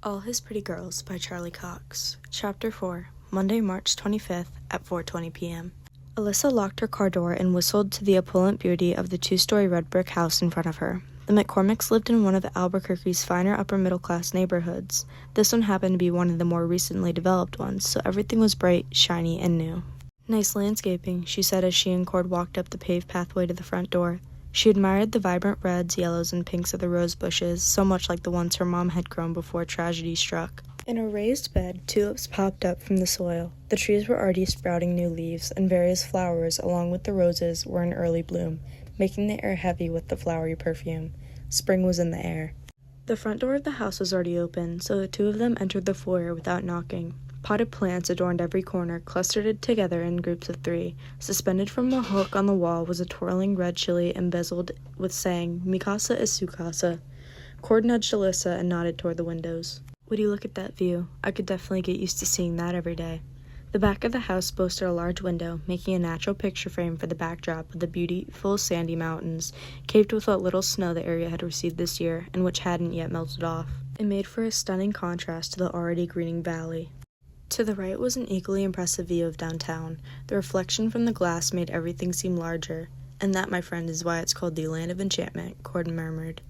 All His Pretty Girls by Charlie Cox. Chapter 4, Monday, March 25th at 4:20 p.m. Alyssa locked her car door and whistled to the opulent beauty of the two-story red brick house in front of her. The McCormicks lived in one of Albuquerque's finer upper-middle-class neighborhoods. This one happened to be one of the more recently developed ones, so everything was bright, shiny, and new. "Nice landscaping," she said as she and Cord walked up the paved pathway to the front door. She admired the vibrant reds, yellows, and pinks of the rose bushes, so much like the ones her mom had grown before tragedy struck. In a raised bed, tulips popped up from the soil. The trees were already sprouting new leaves, and various flowers, along with the roses, were in early bloom, making the air heavy with the flowery perfume. Spring was in the air. The front door of the house was already open, so the two of them entered the foyer without knocking. Potted plants adorned every corner, clustered together in groups of 3. Suspended from a hook on the wall was a twirling red chili embezzled with saying, "Mi casa es su casa." Cord nudged Alyssa and nodded toward the windows. "Would you look at that view? I could definitely get used to seeing that every day." The back of the house boasted a large window, making a natural picture frame for the backdrop of the beautiful sandy mountains, caked with what little snow the area had received this year, and which hadn't yet melted off. It made for a stunning contrast to the already greening valley. To the right was an equally impressive view of downtown. The reflection from the glass made everything seem larger. "And that, my friend, is why it's called the Land of Enchantment," Cord murmured.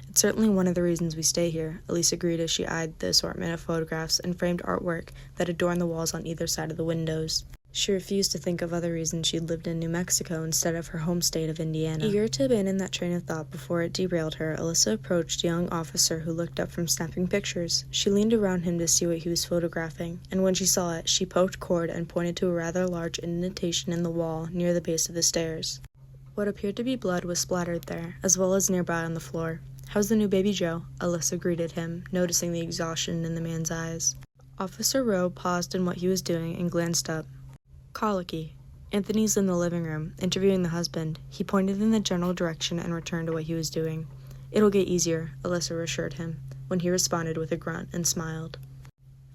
"It's certainly one of the reasons we stay here," Elise agreed as she eyed the assortment of photographs and framed artwork that adorned the walls on either side of the windows. She refused to think of other reasons she'd lived in New Mexico instead of her home state of Indiana. Eager to abandon that train of thought before it derailed her, Alyssa approached a young officer who looked up from snapping pictures. She leaned around him to see what he was photographing, and when she saw it, she poked Cord and pointed to a rather large indentation in the wall near the base of the stairs. What appeared to be blood was splattered there, as well as nearby on the floor. "How's the new baby, Joe?" Alyssa greeted him, noticing the exhaustion in the man's eyes. Officer Rowe paused in what he was doing and glanced up. "Colicky. Anthony's in the living room, interviewing the husband." He pointed in the general direction and returned to what he was doing. "It'll get easier," Alyssa assured him, when he responded with a grunt and smiled.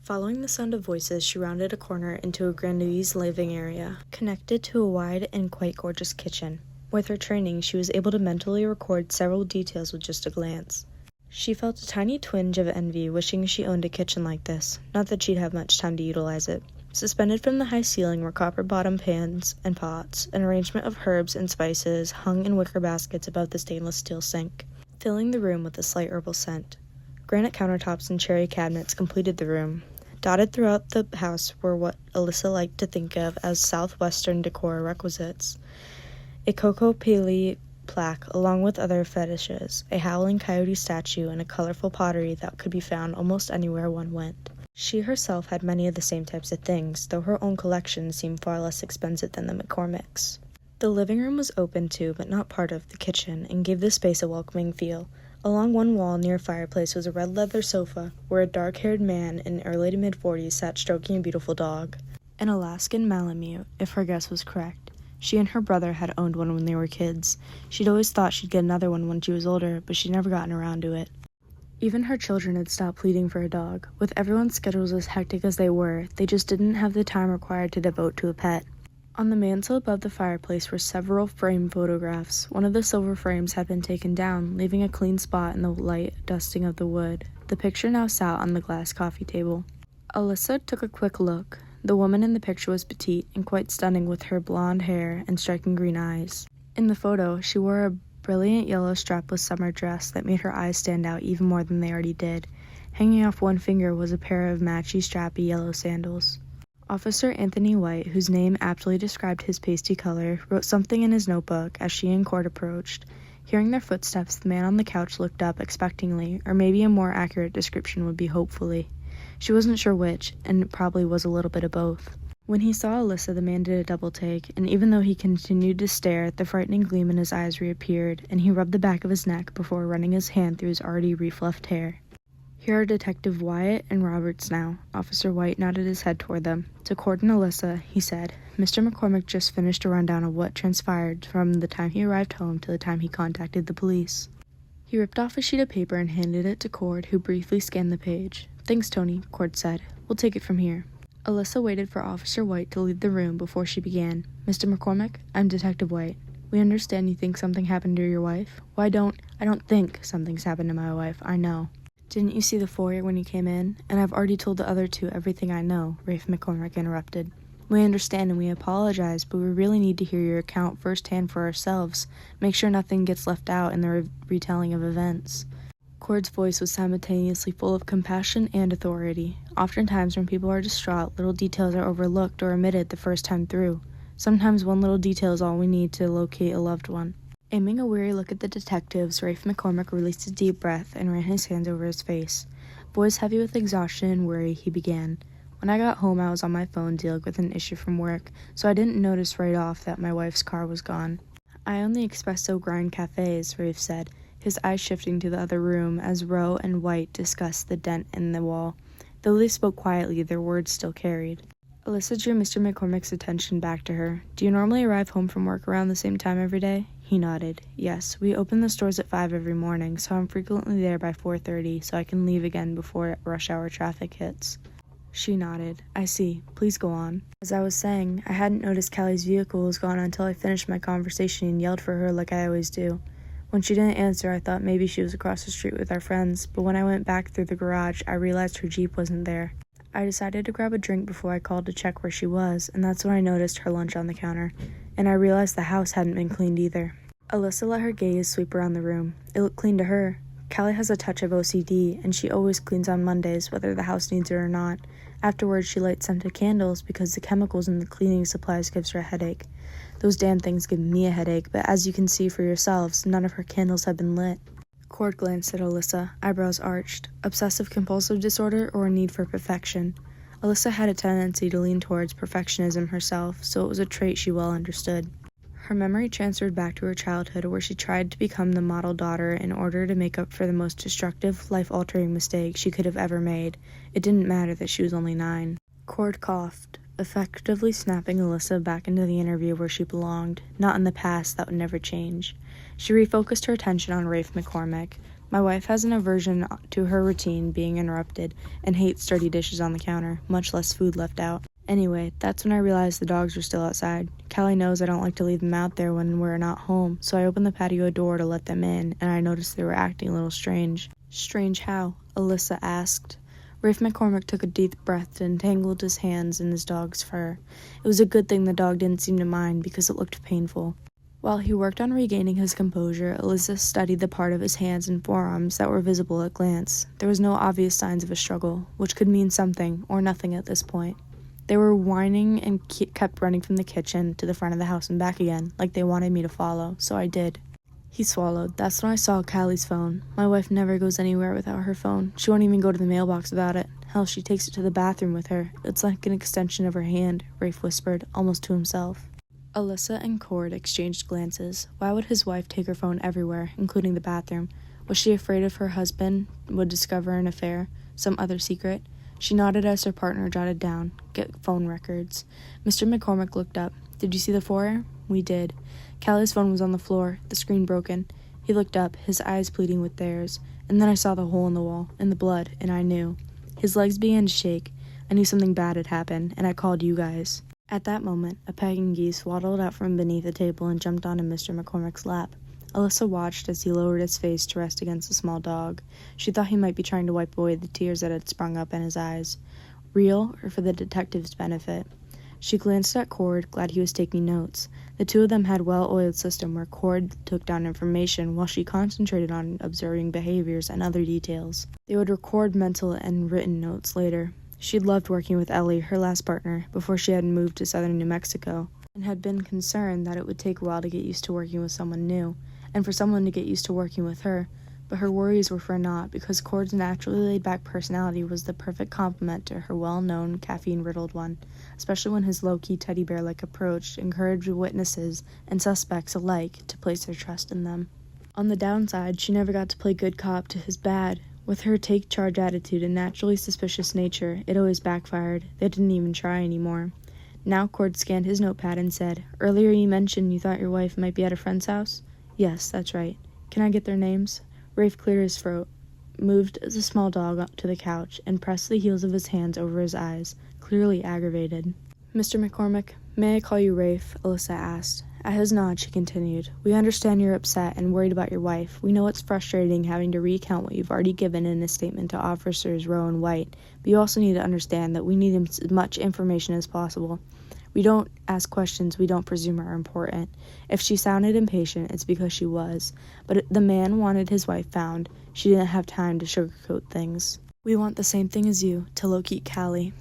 Following the sound of voices, she rounded a corner into a grandiose living area, connected to a wide and quite gorgeous kitchen. With her training, she was able to mentally record several details with just a glance. She felt a tiny twinge of envy, wishing she owned a kitchen like this, not that she'd have much time to utilize it. Suspended from the high ceiling were copper-bottomed pans and pots. An arrangement of herbs and spices hung in wicker baskets above the stainless steel sink, filling the room with a slight herbal scent. Granite countertops and cherry cabinets completed the room. Dotted throughout the house were what Alyssa liked to think of as southwestern decor requisites. A Coco Pele plaque, along with other fetishes, a howling coyote statue, and a colorful pottery that could be found almost anywhere one went. She herself had many of the same types of things, though her own collection seemed far less expensive than the McCormicks'. The living room was open to, but not part of, the kitchen, and gave the space a welcoming feel. Along one wall near a fireplace was a red leather sofa, where a dark-haired man in early to mid-40s sat stroking a beautiful dog. An Alaskan Malamute, if her guess was correct. She and her brother had owned one when they were kids. She'd always thought she'd get another one when she was older, but she'd never gotten around to it. Even her children had stopped pleading for a dog. With everyone's schedules as hectic as they were, they just didn't have the time required to devote to a pet. On the mantel above the fireplace were several framed photographs. One of the silver frames had been taken down, leaving a clean spot in the light dusting of the wood. The picture now sat on the glass coffee table. Alyssa took a quick look. The woman in the picture was petite and quite stunning with her blonde hair and striking green eyes. In the photo, she wore a brilliant yellow strapless summer dress that made her eyes stand out even more than they already did. Hanging off one finger was a pair of matchy, strappy yellow sandals. Officer Anthony White, whose name aptly described his pasty color, wrote something in his notebook as she and Cord approached. Hearing their footsteps, the man on the couch looked up expectingly, or maybe a more accurate description would be hopefully. She wasn't sure which, and it probably was a little bit of both. When he saw Alyssa, the man did a double take, and even though he continued to stare, the frightening gleam in his eyes reappeared, and he rubbed the back of his neck before running his hand through his already refluffed hair. "Here are Detective Wyatt and Roberts now." Officer White nodded his head toward them. To Cord and Alyssa, he said, "Mr. McCormick just finished a rundown of what transpired from the time he arrived home to the time he contacted the police." He ripped off a sheet of paper and handed it to Cord, who briefly scanned the page. "Thanks, Tony," Cord said. "We'll take it from here." Alyssa waited for Officer White to leave the room before she began. "Mr. McCormick, I'm Detective White. We understand you think something happened to your wife." I don't think something's happened to my wife, I know." "Didn't you see the foyer when you came in? And I've already told the other two everything I know," Rafe McCormick interrupted. "We understand and we apologize, but we really need to hear your account firsthand for ourselves. Make sure nothing gets left out in the retelling of events." Cord's voice was simultaneously full of compassion and authority. Oftentimes when people are distraught, little details are overlooked or omitted the first time through. Sometimes one little detail is all we need to locate a loved one. Aiming a weary look at the detectives, Rafe McCormick released a deep breath and ran his hands over his face. Voice heavy with exhaustion and worry, he began. "When I got home, I was on my phone dealing with an issue from work, so I didn't notice right off that my wife's car was gone." "I only espresso grind cafes," Rafe said, his eyes shifting to the other room as Rowe and White discussed the dent in the wall. Though they spoke quietly, their words still carried. Alyssa drew Mr. McCormick's attention back to her. "Do you normally arrive home from work around the same time every day?" He nodded. "Yes, we open the stores at 5 every morning, so I'm frequently there by 4:30, so I can leave again before rush hour traffic hits." She nodded. "I see. Please go on." "As I was saying, I hadn't noticed Callie's vehicle was gone until I finished my conversation and yelled for her like I always do. When she didn't answer, I thought maybe she was across the street with our friends, but when I went back through the garage, I realized her Jeep wasn't there. I decided to grab a drink before I called to check where she was, and that's when I noticed her lunch on the counter, and I realized the house hadn't been cleaned either." Alyssa let her gaze sweep around the room. It looked clean to her. Callie has a touch of OCD, and she always cleans on Mondays, whether the house needs it or not. Afterwards, she lights scented candles because the chemicals in the cleaning supplies gives her a headache. Those damn things give me a headache, but as you can see for yourselves, none of her candles have been lit. Cord glanced at Alyssa, eyebrows arched. Obsessive-compulsive disorder or a need for perfection? Alyssa had a tendency to lean towards perfectionism herself, so it was a trait she well understood. Her memory transferred back to her childhood, where she tried to become the model daughter in order to make up for the most destructive, life-altering mistake she could have ever made. It didn't matter that she was only 9. Cord coughed, effectively snapping Alyssa back into the interview where she belonged, not in the past that would never change. She refocused her attention on Rafe McCormick. "My wife has an aversion to her routine being interrupted and hates dirty dishes on the counter, much less food left out. Anyway, that's when I realized the dogs were still outside. Callie knows I don't like to leave them out there when we're not home, so I opened the patio door to let them in, and I noticed they were acting a little strange." "Strange how?" Alyssa asked. Rafe McCormick took a deep breath and entangled his hands in his dog's fur. It was a good thing the dog didn't seem to mind because it looked painful. While he worked on regaining his composure, Alyssa studied the part of his hands and forearms that were visible at glance. There was no obvious signs of a struggle, which could mean something or nothing at this point. They were whining and kept running from the kitchen to the front of the house and back again, like they wanted me to follow, so I did. He swallowed. "That's when I saw Callie's phone. My wife never goes anywhere without her phone. She won't even go to the mailbox without it. Hell, she takes it to the bathroom with her. It's like an extension of her hand," Rafe whispered, almost to himself. Alyssa and Cord exchanged glances. Why would his wife take her phone everywhere, including the bathroom? Was she afraid if her husband would discover an affair, some other secret? She nodded as her partner jotted down, "Get phone records." Mr. McCormick looked up. "Did you see the foyer?" "We did." Callie's phone was on the floor, the screen broken. He looked up, his eyes pleading with theirs. "And then I saw the hole in the wall, and the blood, and I knew." His legs began to shake. "I knew something bad had happened, and I called you guys." At that moment, a peking geese waddled out from beneath the table and jumped onto Mr. McCormick's lap. Alyssa watched as he lowered his face to rest against the small dog. She thought he might be trying to wipe away the tears that had sprung up in his eyes. Real, or for the detective's benefit? She glanced at Cord, glad he was taking notes. The two of them had a well-oiled system where Cord took down information while she concentrated on observing behaviors and other details. They would record mental and written notes later. She'd loved working with Ellie, her last partner, before she had moved to southern New Mexico, and had been concerned that it would take a while to get used to working with someone new, and for someone to get used to working with her. But her worries were for naught, because Cord's naturally laid-back personality was the perfect complement to her well-known, caffeine-riddled one, especially when his low-key teddy bear-like approach encouraged witnesses and suspects alike to place their trust in them. On the downside, she never got to play good cop to his bad. With her take-charge attitude and naturally suspicious nature, it always backfired. They didn't even try anymore. Now Cord scanned his notepad and said, "Earlier you mentioned you thought your wife might be at a friend's house?" "Yes, that's right. Can I get their names?" Rafe cleared his throat, moved the small dog up to the couch, and pressed the heels of his hands over his eyes, clearly aggravated. "Mr. McCormick, may I call you Rafe?" Alyssa asked. At his nod, she continued, "We understand you're upset and worried about your wife. We know it's frustrating having to recount what you've already given in a statement to Officers Rowe and White, but you also need to understand that we need as much information as possible. We don't ask questions we don't presume are important. If she sounded impatient, it's because she was. But the man wanted his wife found. She didn't have time to sugarcoat things. We want the same thing as you, to locate Callie."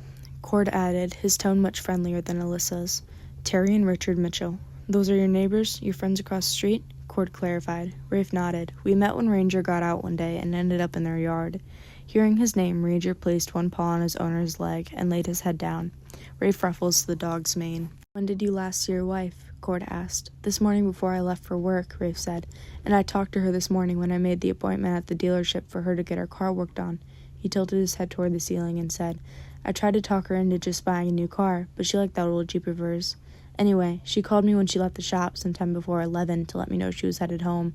Cord added, his tone much friendlier than Alyssa's. "Terry and Richard Mitchell. Those are your neighbors, your friends across the street?" Cord clarified. Rafe nodded. "We met when Ranger got out one day and ended up in their yard." Hearing his name, Ranger placed one paw on his owner's leg and laid his head down. Rafe ruffles the dog's mane. "When did you last see your wife?" Cord asked. "This morning before I left for work," Rafe said, "and I talked to her this morning when I made the appointment at the dealership for her to get her car worked on." He tilted his head toward the ceiling and said, "I tried to talk her into just buying a new car, but she liked that old Jeep of hers. Anyway, she called me when she left the shop sometime before 11 to let me know she was headed home."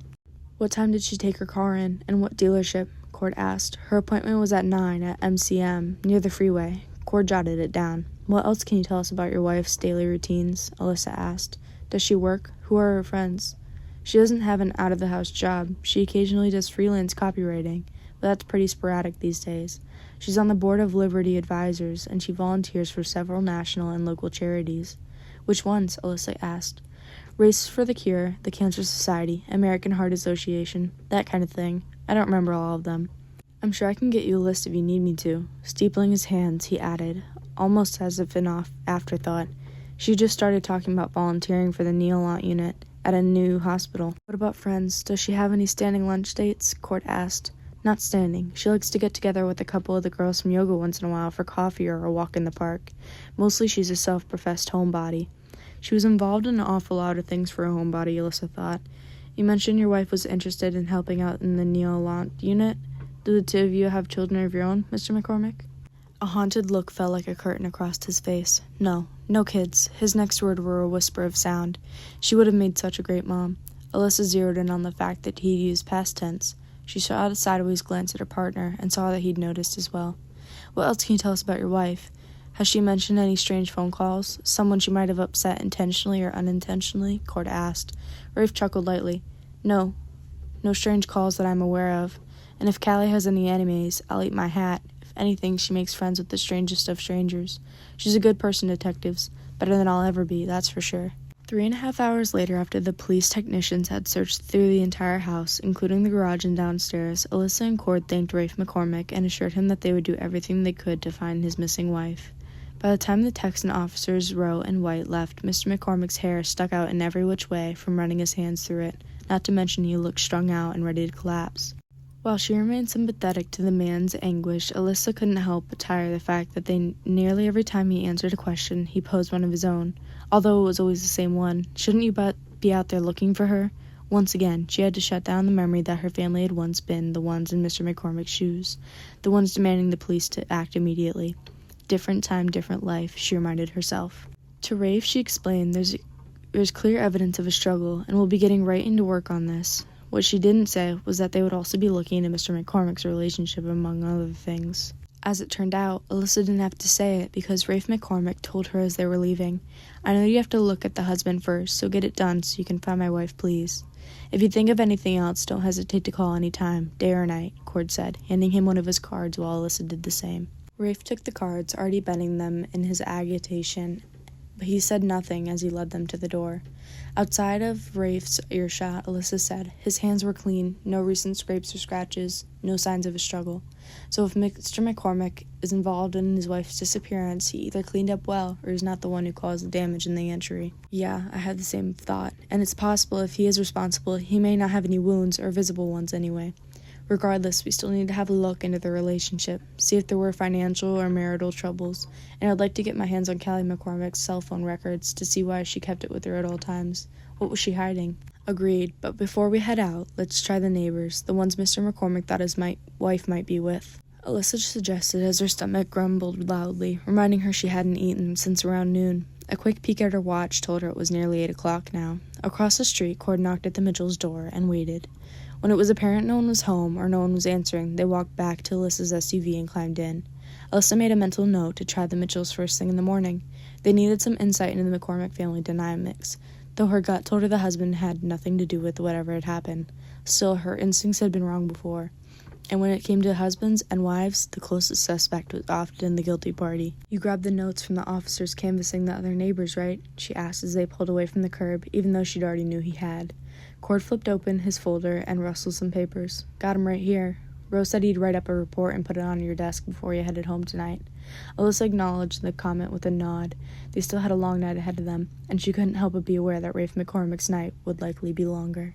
"What time did she take her car in, and what dealership?" Cord asked. "Her appointment was at 9 at MCM, near the freeway." Cord jotted it down. "What else can you tell us about your wife's daily routines?" Alyssa asked. "Does she work? Who are her friends?" "She doesn't have an out-of-the-house job. She occasionally does freelance copywriting, but that's pretty sporadic these days. She's on the board of Liberty Advisors, and she volunteers for several national and local charities." "Which ones?" Alyssa asked. "Race for the Cure, the Cancer Society, American Heart Association, that kind of thing. I don't remember all of them." "I'm sure I can get you a list if you need me to." Steepling his hands, he added, almost as if an afterthought, "She just started talking about volunteering for the Neolant unit at a new hospital." "What about friends? Does she have any standing lunch dates?" Cord asked. "Not standing. She likes to get together with a couple of the girls from yoga once in a while for coffee or a walk in the park. Mostly she's a self-professed homebody." She was involved in an awful lot of things for a homebody, Alyssa thought. "You mentioned your wife was interested in helping out in the Neolant unit. Do the two of you have children of your own, Mr. McCormick?" A haunted look fell like a curtain across his face. "No kids." His next words were a whisper of sound. "She would have made such a great mom." Alyssa zeroed in on the fact that he'd used past tense. She shot a sideways glance at her partner and saw that he'd noticed as well. "What else can you tell us about your wife? Has she mentioned any strange phone calls? Someone she might have upset intentionally or unintentionally?" Cord asked. Rafe chuckled lightly. No strange calls that I'm aware of. And if Callie has any enemies, I'll eat my hat. If anything, she makes friends with the strangest of strangers. She's a good person, detectives. Better than I'll ever be, that's for sure." 3.5 hours later, after the police technicians had searched through the entire house, including the garage and downstairs, Alyssa and Cord thanked Rafe McCormick and assured him that they would do everything they could to find his missing wife. By the time the Texan officers Rowe and White left, Mr. McCormick's hair stuck out in every which way from running his hands through it, not to mention he looked strung out and ready to collapse. While she remained sympathetic to the man's anguish, Alyssa couldn't help but tire the fact that nearly every time he answered a question, he posed one of his own, although it was always the same one. Shouldn't you be out there looking for her? Once again, she had to shut down the memory that her family had once been the ones in Mr. McCormick's shoes, the ones demanding the police to act immediately. Different time, different life, she reminded herself. To Rafe, she explained, there's clear evidence of a struggle, and we'll be getting right into work on this. What she didn't say was that they would also be looking into Mr. McCormick's relationship, among other things. As it turned out, Alyssa didn't have to say it because Rafe McCormick told her as they were leaving, "I know you have to look at the husband first, so get it done so you can find my wife, please. If you think of anything else, don't hesitate to call any time, day or night," Cord said, handing him one of his cards while Alyssa did the same. Rafe took the cards, already bending them in his agitation, but he said nothing as he led them to the door. Outside of Rafe's earshot, Alyssa said, his hands were clean, no recent scrapes or scratches, no signs of a struggle. So if Mr. McCormick is involved in his wife's disappearance, he either cleaned up well or is not the one who caused the damage in the entry. Yeah, I had the same thought, and it's possible if he is responsible, he may not have any wounds, or visible ones anyway. Regardless, we still need to have a look into their relationship, see if there were financial or marital troubles, and I'd like to get my hands on Callie McCormick's cell phone records to see why she kept it with her at all times. What was she hiding? Agreed, but before we head out, let's try the neighbors, the ones Mr. McCormick thought his wife might be with. Alyssa suggested as her stomach grumbled loudly, reminding her she hadn't eaten since around noon. A quick peek at her watch told her it was nearly 8 o'clock now. Across the street, Cord knocked at the Mitchells' door and waited. When it was apparent no one was home or no one was answering, they walked back to Alyssa's SUV and climbed in. Alyssa made a mental note to try the Mitchells first thing in the morning. They needed some insight into the McCormick family dynamics. though her gut told her the husband had nothing to do with whatever had happened. Still, her instincts had been wrong before. And when it came to husbands and wives, the closest suspect was often the guilty party. "You grabbed the notes from the officers canvassing the other neighbors, right?" she asked as they pulled away from the curb, even though she'd already knew he had. Cord flipped open his folder and rustled some papers. "Got 'em right here. Rose said he'd write up a report and put it on your desk before you headed home tonight." Alyssa acknowledged the comment with a nod. They still had a long night ahead of them, and she couldn't help but be aware that Rafe McCormick's night would likely be longer.